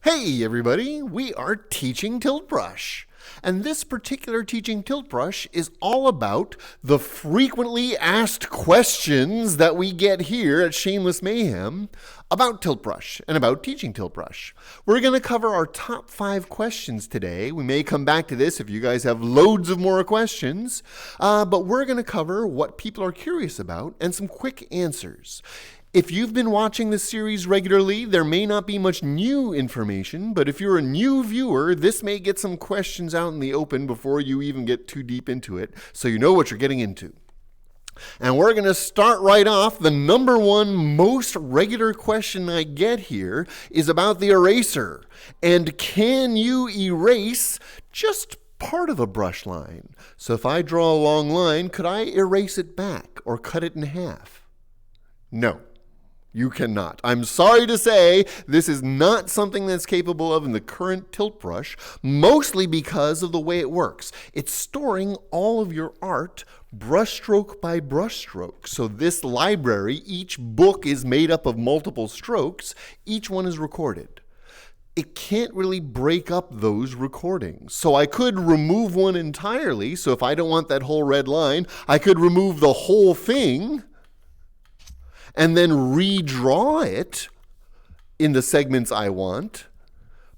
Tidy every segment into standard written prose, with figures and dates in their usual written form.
Hey everybody, we are teaching Tilt Brush. And this particular teaching Tilt Brush is all about the frequently asked questions that we get here at Shameless Mayhem about Tilt Brush and about teaching Tilt Brush. We're going to cover our top 5 questions today. We may come back to this if you guys have loads of more questions, but we're going to cover what people are curious about and some quick answers. If you've been watching this series regularly, there may not be much new information, but if you're a new viewer, this may get some questions out in the open before you even get too deep into it, so you know what you're getting into. And we're going to start right off. The number one most regular question I get here is about the eraser. And can you erase just part of a brush line? So if I draw a long line, could I erase it back or cut it in half? No. You cannot. I'm sorry to say this is not something that's capable of in the current Tilt Brush, mostly because of the way it works. It's storing all of your art brushstroke by brushstroke. So this library, each book is made up of multiple strokes. Each one is recorded. It can't really break up those recordings. So I could remove one entirely. So if I don't want that whole red line, I could remove the whole thing and then redraw it in the segments I want,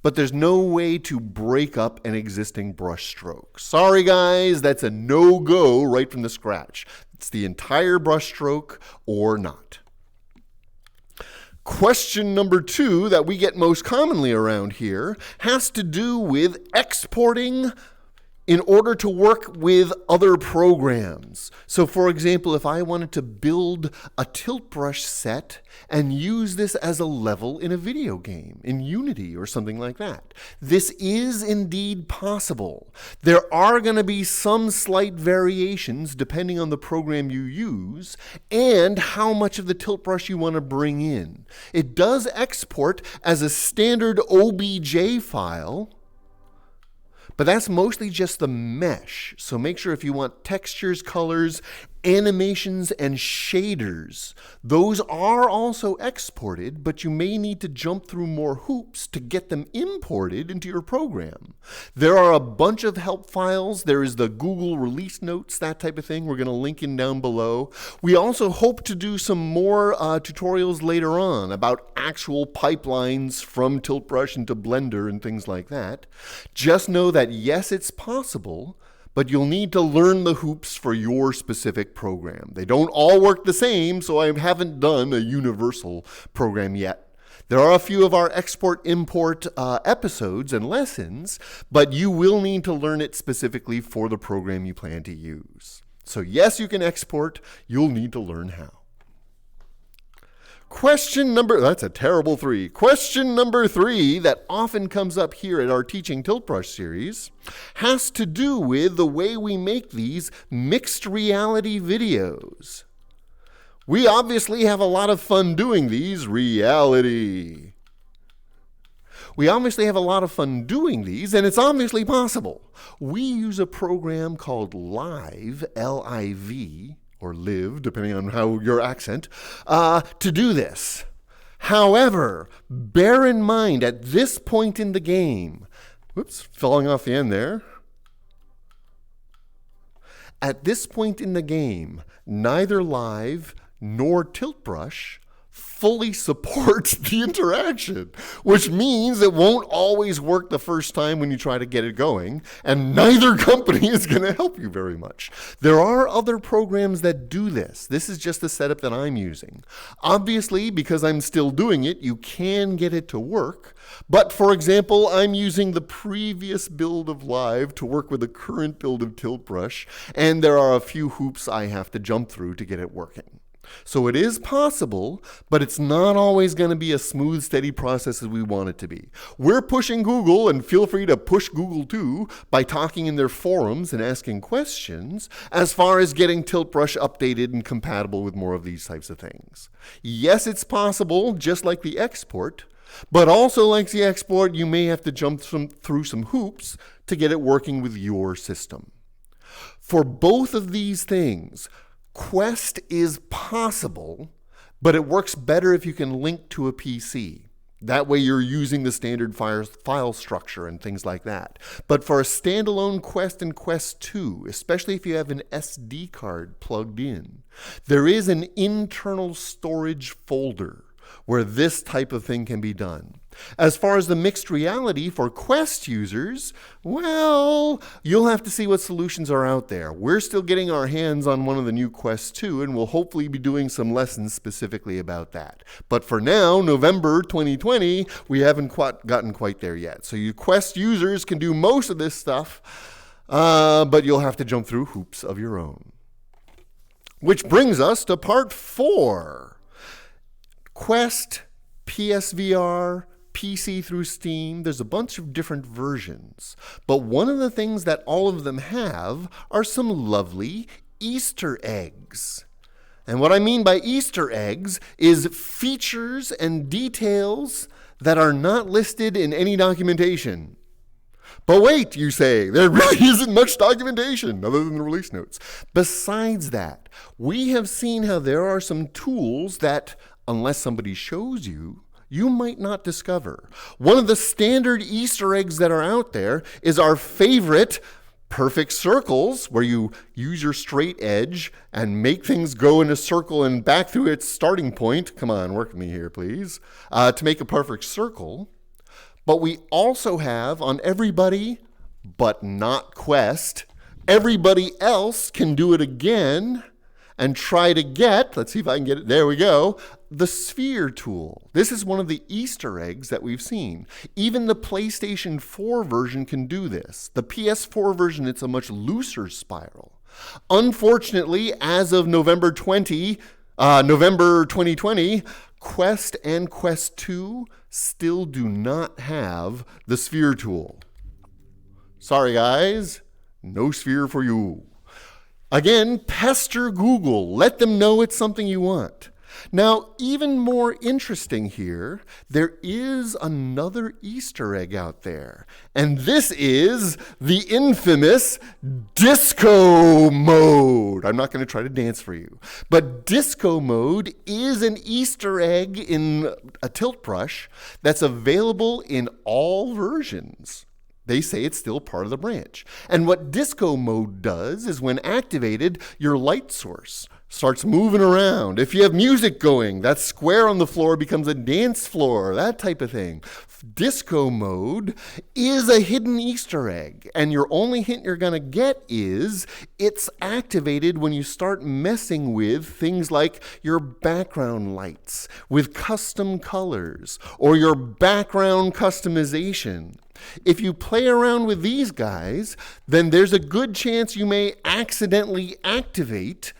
but there's no way to break up an existing brush stroke. Sorry guys, that's a no-go right from the scratch. It's the entire brush stroke or not. Question number 2 that we get most commonly around here has to do with exporting in order to work with other programs. So for example, if I wanted to build a Tilt Brush set and use this as a level in a video game, in Unity or something like that, this is indeed possible. There are going to be some slight variations depending on the program you use and how much of the Tilt Brush you want to bring in. It does export as a standard OBJ file, but that's mostly just the mesh. So make sure if you want textures, colors, animations, and shaders, those are also exported, but you may need to jump through more hoops to get them imported into your program. There are a bunch of help files. There is the Google release notes, that type of thing. We're going to link in down below. We also hope to do some more tutorials later on about actual pipelines from Tilt Brush into Blender and things like that. Just know that yes, it's possible, but you'll need to learn the hoops for your specific program. They don't all work the same, so I haven't done a universal program yet. There are a few of our export-import episodes and lessons, but you will need to learn it specifically for the program you plan to use. So yes, you can export. You'll need to learn how. That's a terrible 3. Question number 3 that often comes up here at our Teaching Tilt Brush series has to do with the way we make these mixed reality videos. We obviously have a lot of fun doing these, reality. We obviously have a lot of fun doing these, and it's obviously possible. We use a program called Live, L-I-V, or live, depending on how your accent, to do this. However, bear in mind at this point in the game, falling off the end there. At this point in the game, neither Live nor Tilt Brush fully supports the interaction, which means it won't always work the first time when you try to get it going, and neither company is going to help you very much. There are other programs that do this. This is just the setup that I'm using. Obviously, because I'm still doing it, you can get it to work, but for example, I'm using the previous build of Live to work with the current build of Tilt Brush, and there are a few hoops I have to jump through to get it working. So it is possible, but it's not always going to be a smooth, steady process as we want it to be. We're pushing Google, and feel free to push Google too by talking in their forums and asking questions as far as getting Tilt Brush updated and compatible with more of these types of things. Yes, it's possible, just like the export, but also like the export, you may have to jump through some hoops to get it working with your system. For both of these things, Quest is possible, but it works better if you can link to a PC. That way you're using the standard file structure and things like that. But for a standalone Quest and Quest 2, especially if you have an SD card plugged in, there is an internal storage folder where this type of thing can be done. As far as the mixed reality for Quest users, well, you'll have to see what solutions are out there. We're still getting our hands on one of the new Quest 2, and we'll hopefully be doing some lessons specifically about that. But for now, November 2020, we haven't gotten quite there yet. So you Quest users can do most of this stuff, but you'll have to jump through hoops of your own. Which brings us to part 4. Quest, PSVR, PC through Steam, there's a bunch of different versions. But one of the things that all of them have are some lovely Easter eggs. And what I mean by Easter eggs is features and details that are not listed in any documentation. But wait, you say, there really isn't much documentation other than the release notes. Besides that, we have seen how there are some tools that, unless somebody shows you, you might not discover. One of the standard Easter eggs that are out there is our favorite perfect circles, where you use your straight edge and make things go in a circle and back through its starting point. Come on, work with me here, please. To make a perfect circle. But we also have on everybody, but not Quest, everybody else can do it again and try to get, let's see if I can get it, there we go, the sphere tool. This is one of the Easter eggs that we've seen. Even the PlayStation 4 version can do this. The PS4 version, it's a much looser spiral. Unfortunately, as of November 2020, Quest and Quest 2 still do not have the sphere tool. Sorry guys, no sphere for you. Again, pester Google. Let them know it's something you want. Now, even more interesting here, there is another Easter egg out there. And this is the infamous disco mode. I'm not going to try to dance for you. But disco mode is an Easter egg in a tilt brush that's available in all versions. They say it's still part of the branch. And what disco mode does is when activated, your light source starts moving around. If you have music going, that square on the floor becomes a dance floor, that type of thing. Disco mode is a hidden Easter egg, and your only hint you're going to get is it's activated when you start messing with things like your background lights, with custom colors, or your background customization. If you play around with these guys, then there's a good chance you may accidentally activate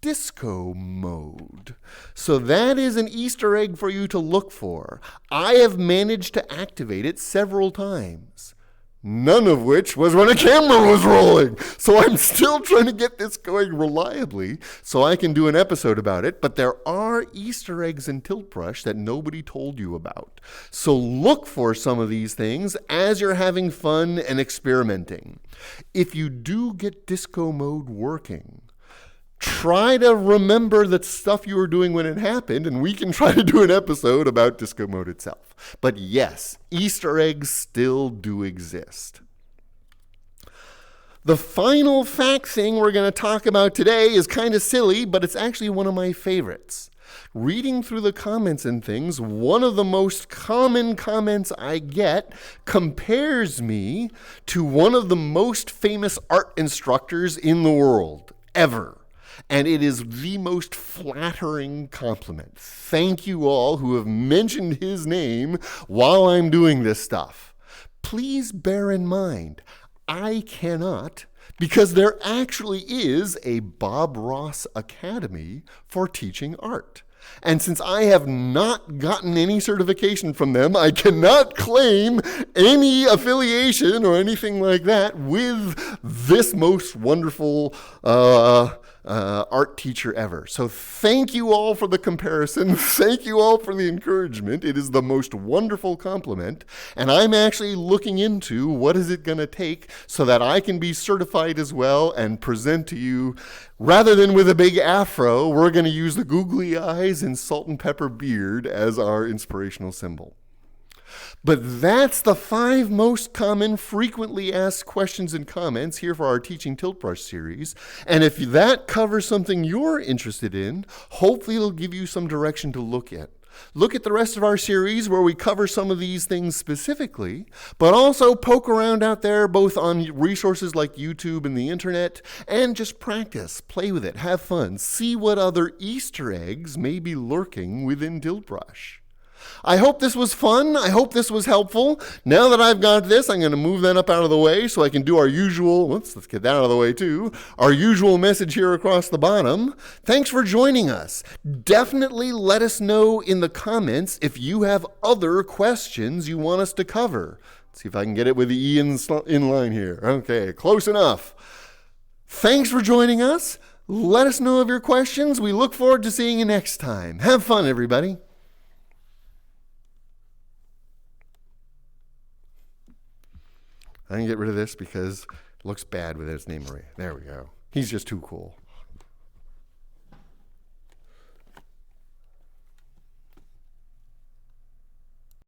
disco mode. So that is an Easter egg for you to look for. I have managed to activate it several times, none of which was when a camera was rolling. So I'm still trying to get this going reliably so I can do an episode about it. But there are Easter eggs in Tilt Brush that nobody told you about. So look for some of these things as you're having fun and experimenting. If you do get disco mode working, try to remember the stuff you were doing when it happened, and we can try to do an episode about disco mode itself. But yes, Easter eggs still do exist. The final fact thing we're going to talk about today is kind of silly, but it's actually one of my favorites. Reading through the comments and things, one of the most common comments I get compares me to one of the most famous art instructors in the world, ever. And it is the most flattering compliment. Thank you all who have mentioned his name while I'm doing this stuff. Please bear in mind, I cannot, because there actually is a Bob Ross Academy for teaching art. And since I have not gotten any certification from them, I cannot claim any affiliation or anything like that with this most wonderful art teacher ever. So thank you all for the comparison. Thank you all for the encouragement. It is the most wonderful compliment. And I'm actually looking into what is it going to take so that I can be certified as well and present to you. Rather than with a big afro, we're going to use the googly eyes and salt and pepper beard as our inspirational symbol. But that's the 5 most common frequently asked questions and comments here for our Teaching Tilt Brush series. And if that covers something you're interested in, hopefully it'll give you some direction to look at. Look at the rest of our series where we cover some of these things specifically, but also poke around out there both on resources like YouTube and the internet, and just practice, play with it, have fun, see what other Easter eggs may be lurking within Tilt Brush. I hope this was fun. I hope this was helpful. Now that I've got this, I'm going to move that up out of the way so I can do our usual, let's get that out of the way too, our usual message here across the bottom. Thanks for joining us. Definitely let us know in the comments if you have other questions you want us to cover. Let's see if I can get it with the E in line here. Okay, close enough. Thanks for joining us. Let us know of your questions. We look forward to seeing you next time. Have fun, everybody. I can get rid of this because it looks bad with his name Maria. There we go. He's just too cool.